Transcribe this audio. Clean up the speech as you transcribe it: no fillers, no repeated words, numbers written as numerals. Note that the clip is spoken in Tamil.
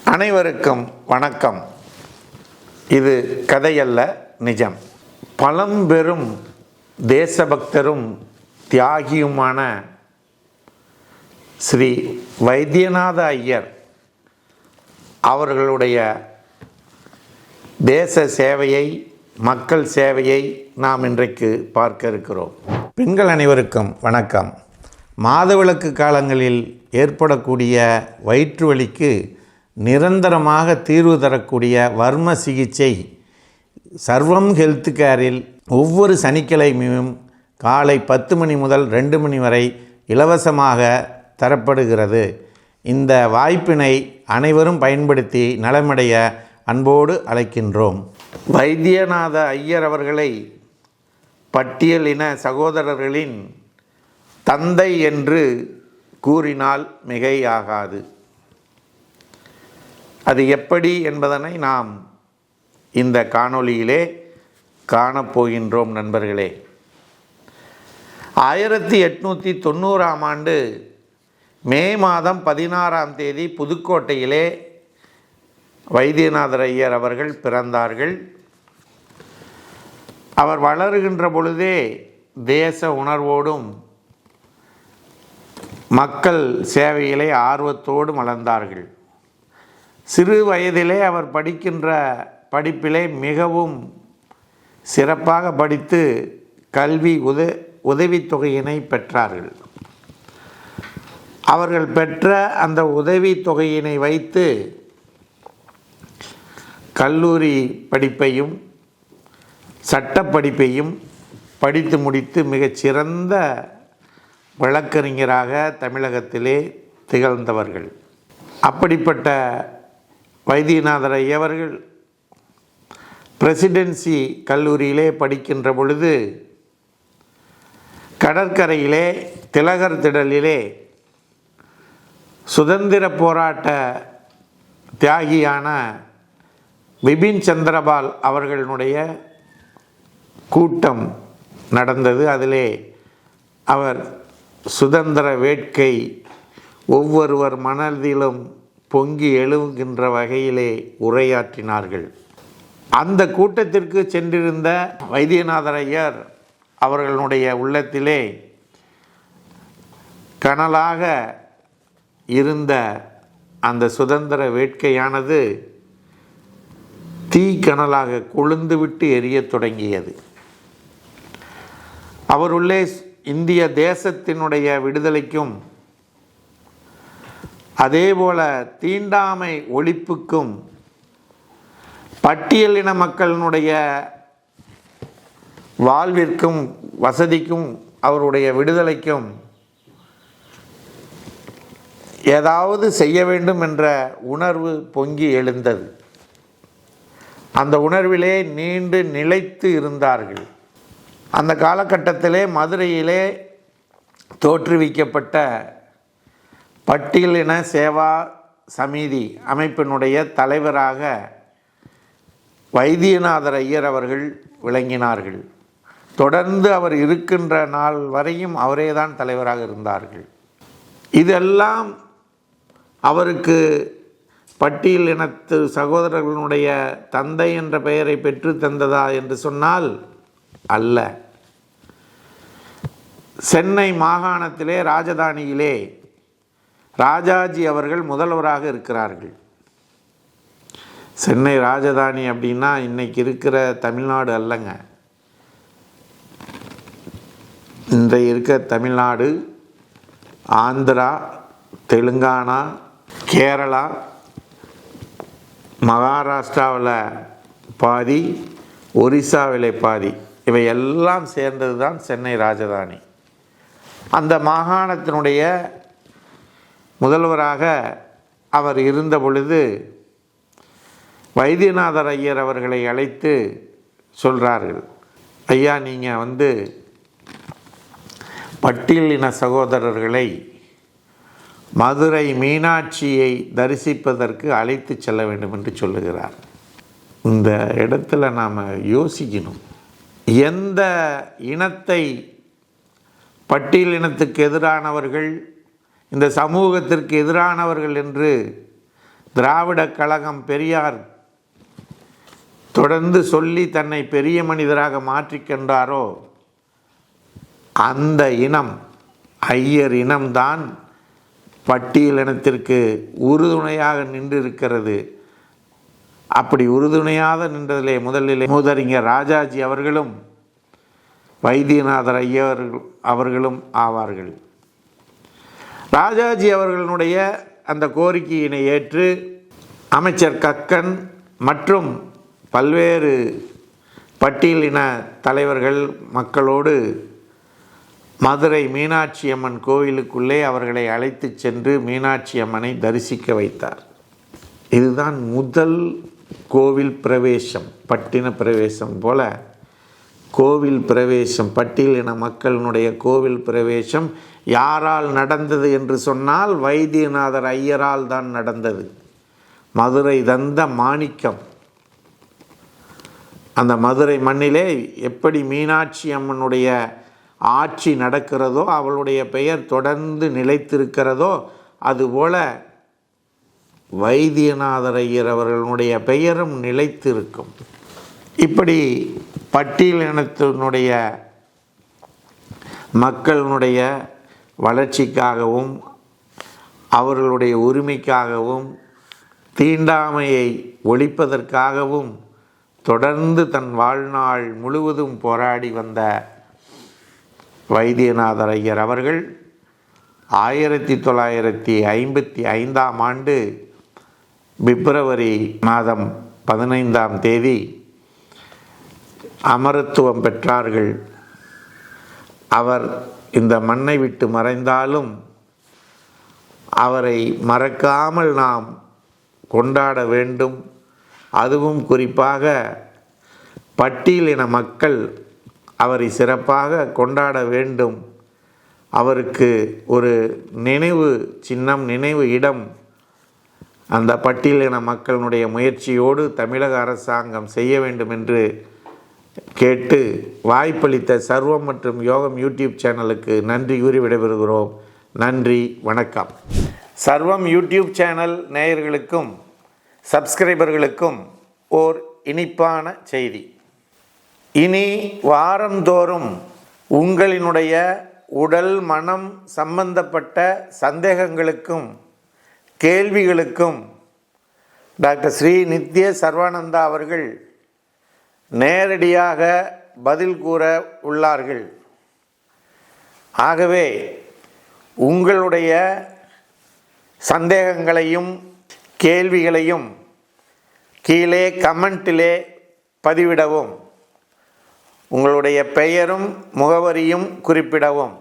அனைவருக்கும் வணக்கம். இது கதையல்ல, நிஜம். பழம்பெரும் தேசபக்தரும் தியாகியுமான ஸ்ரீ வைத்தியநாத ஐயர் அவர்களுடைய தேச சேவையை, மக்கள் சேவையை நாம் இன்றைக்கு பார்க்க இருக்கிறோம். பெண்கள் அனைவருக்கும் வணக்கம். மாதவிலக்கு காலங்களில் ஏற்படக்கூடிய வயிற்று வலிக்கு நிரந்தரமாக தீர்வு தரக்கூடிய வர்ம சிகிச்சை சர்வம் ஹெல்த் கேரில் ஒவ்வொரு சனிக்கிழமையும் காலை 10 மணி முதல் 2 மணி வரை இலவசமாக தரப்படுகிறது. இந்த வாய்ப்பினை அனைவரும் பயன்படுத்தி நலமடைய அன்போடு அழைக்கின்றோம். வைத்தியநாத ஐயர் அவர்களை பட்டியலின சகோதரர்களின் தந்தை என்று கூறினால் மிகையாகாது. அது எப்படி என்பதனை நாம் இந்த காணொளியிலே காணப்போகின்றோம். நண்பர்களே, 1890ஆம் ஆண்டு மே மாதம் 16ஆம் தேதி புதுக்கோட்டையிலே வைத்தியநாதர் ஐயர் அவர்கள் பிறந்தார்கள். அவர் வளருகின்ற பொழுதே தேச உணர்வோடும் மக்கள் சேவையிலே ஆர்வத்தோடு வளர்ந்தார்கள். சிறு வயதிலே அவர் படிக்கின்ற படிப்பிலே மிகவும் சிறப்பாக படித்து கல்வி உதவித்தொகையினை பெற்றார்கள். அவர்கள் பெற்ற அந்த உதவித்தொகையினை வைத்து கல்லூரி படிப்பையும் சட்டப்படிப்பையும் படித்து முடித்து மிகச்சிறந்த வழக்கறிஞராக தமிழகத்திலே திகழ்ந்தவர்கள். அப்படிப்பட்ட வைத்தியநாதர் ஐயர்கள் பிரசிடென்சி கல்லூரியிலே படிக்கின்ற பொழுது கடற்கரையிலே திலகர் திடலிலே சுதந்திர போராட்ட தியாகியான பிபின் சந்திரபால் அவர்களுடைய கூட்டம் நடந்தது. அதிலே அவர் சுதந்திர வேட்கை ஒவ்வொருவர் மனதிலும் பொங்கி எழுகின்ற வகையிலே உரையாற்றினார்கள். அந்த கூட்டத்திற்கு சென்றிருந்த வைத்தியநாதர் ஐயர் அவர்களுடைய உள்ளத்திலே கனலாக இருந்த அந்த சுதந்திர வேட்கையானது தீ கனலாக கொழுந்துவிட்டு எரியத் தொடங்கியது. அவருள்ளே இந்திய தேசத்தினுடைய விடுதலைக்கும் அதேபோல தீண்டாமை ஒழிப்புக்கும் பட்டியலின மக்களினுடைய வாழ்விற்கும் வசதிக்கும் அவருடைய விடுதலைக்கும் ஏதாவது செய்ய வேண்டும் என்ற உணர்வு பொங்கி எழுந்தது. அந்த உணர்விலே நீண்டு நிலைத்து இருந்தார்கள். அந்த காலகட்டத்திலே மதுரையிலே தோற்றுவிக்கப்பட்ட பட்டியலின சேவா சமிதி அமைப்பினுடைய தலைவராக வைத்தியநாதர் ஐயர் அவர்கள் விளங்கினார்கள். தொடர்ந்து அவர் இருக்கின்ற நாள் வரையும் அவரே தான் தலைவராக இருந்தார்கள். இதெல்லாம் அவருக்கு பட்டியலினத்து சகோதரர்களுடைய தந்தை என்ற பெயரை பெற்று தந்ததா என்று சொன்னால் அல்ல. சென்னை மாகாணத்திலே ராஜதானியிலே ராஜாஜி அவர்கள் முதல்வராக இருக்கிறார்கள். சென்னை ராஜதானி அப்படின்னா இன்னைக்கு இருக்கிற தமிழ்நாடு அல்லங்க. இன்றைய இருக்க தமிழ்நாடு, ஆந்திரா, தெலுங்கானா, கேரளா, மகாராஷ்டிராவில் பாதி, ஒரிசாவில் பாதி, இவை எல்லாம் சேர்ந்தது தான் சென்னை ராஜதானி. அந்த மாகாணத்தினுடைய முதல்வராக அவர் இருந்த பொழுது வைத்தியநாதர் ஐயர் அவர்களை அழைத்து சொல்கிறார்கள், ஐயா, நீங்கள் பட்டியலின சகோதரர்களை மதுரை மீனாட்சியை தரிசிப்பதற்கு அழைத்து செல்ல வேண்டும் என்று சொல்லுகிறார். இந்த இடத்துல நாம் யோசிக்கணும். எந்த இனத்தை பட்டியலினத்துக்கு எதிரானவர்கள், இந்த சமூகத்திற்கு எதிரானவர்கள் என்று திராவிடக் கழகம் பெரியார் தொடர்ந்து சொல்லி தன்னை பெரிய மனிதராக மாற்றிக்கொண்டாரோ அந்த இனம் ஐயர் இனம்தான் பட்டியலினத்திற்கு உறுதுணையாக நின்றிருக்கிறது. அப்படி உறுதுணையாக நின்றதிலே முதலிலே மூதறிஞர் ராஜாஜி அவர்களும் வைத்தியநாதர் ஐயர் அவர்களும் ஆவார்கள். ராஜாஜி அவர்களுடைய அந்த கோரிக்கையினை ஏற்று அமைச்சர் கக்கன் மற்றும் பல்வேறு பட்டியலின தலைவர்கள் மக்களோடு மதுரை மீனாட்சி அம்மன் கோவிலுக்குள்ளே அவர்களை அழைத்து சென்று மீனாட்சி அம்மனை தரிசிக்க வைத்தார். இதுதான் முதல் கோவில் பிரவேசம். பட்டின பிரவேசம் போல கோவில் பிரவேசம், பட்டியலின மக்களினுடைய கோவில் பிரவேசம் யாரால் நடந்தது என்று சொன்னால் வைத்தியநாதர் ஐயரால் தான் நடந்தது. மதுரை தந்த மாணிக்கம். அந்த மதுரை மண்ணிலே எப்படி மீனாட்சி அம்மனுடைய ஆட்சி நடக்கிறதோ, அவளுடைய பெயர் தொடர்ந்து நிலைத்திருக்கிறதோ, அதுபோல வைத்தியநாதர் ஐயர் அவர்களுடைய பெயரும் நிலைத்திருக்கும். இப்படி பட்டியலினத்தினுடைய மக்களினுடைய வளர்ச்சிக்காகவும் அவர்களுடைய உரிமைக்காகவும் தீண்டாமையை ஒழிப்பதற்காகவும் தொடர்ந்து தன் வாழ்நாள் முழுவதும் போராடி வந்த வைத்தியநாதர் ஐயர் அவர்கள் 1955ஆம் ஆண்டு பிப்ரவரி மாதம் 15ஆம் தேதி அமரத்துவம் பெற்றார்கள். அவர் இந்த மண்ணை விட்டு மறைந்தாலும் அவரை மறக்காமல் நாம் கொண்டாட வேண்டும். அதுவும் குறிப்பாக பட்டியலின மக்கள் அவரை சிறப்பாக கொண்டாட வேண்டும். அவருக்கு ஒரு நினைவு சின்னம், நினைவு இடம் அந்த பட்டியலின மக்களினுடைய முயற்சியோடு தமிழக அரசாங்கம் செய்ய வேண்டும் என்று கேட்டு வாய்ப்பளித்த சர்வம் மற்றும் யோகம் யூடியூப் சேனலுக்கு நன்றி கூறி விடைபெறுகிறோம். நன்றி, வணக்கம். சர்வம் யூடியூப் சேனல் நேயர்களுக்கும் சப்ஸ்கிரைபர்களுக்கும் ஓர் இனிப்பான செய்தி. இனி வாரந்தோறும் உங்களினுடைய உடல் மனம் சம்பந்தப்பட்ட சந்தேகங்களுக்கும் கேள்விகளுக்கும் டாக்டர் ஸ்ரீ நித்ய சர்வானந்தா அவர்கள் நேரடியாக பதில் கூற உள்ளார்கள். ஆகவே உங்களுடைய சந்தேகங்களையும் கேள்விகளையும் கீழே கமெண்டிலே பதிவிடவும், உங்களுடைய பெயரும் முகவரியும் குறிப்பிடவும்.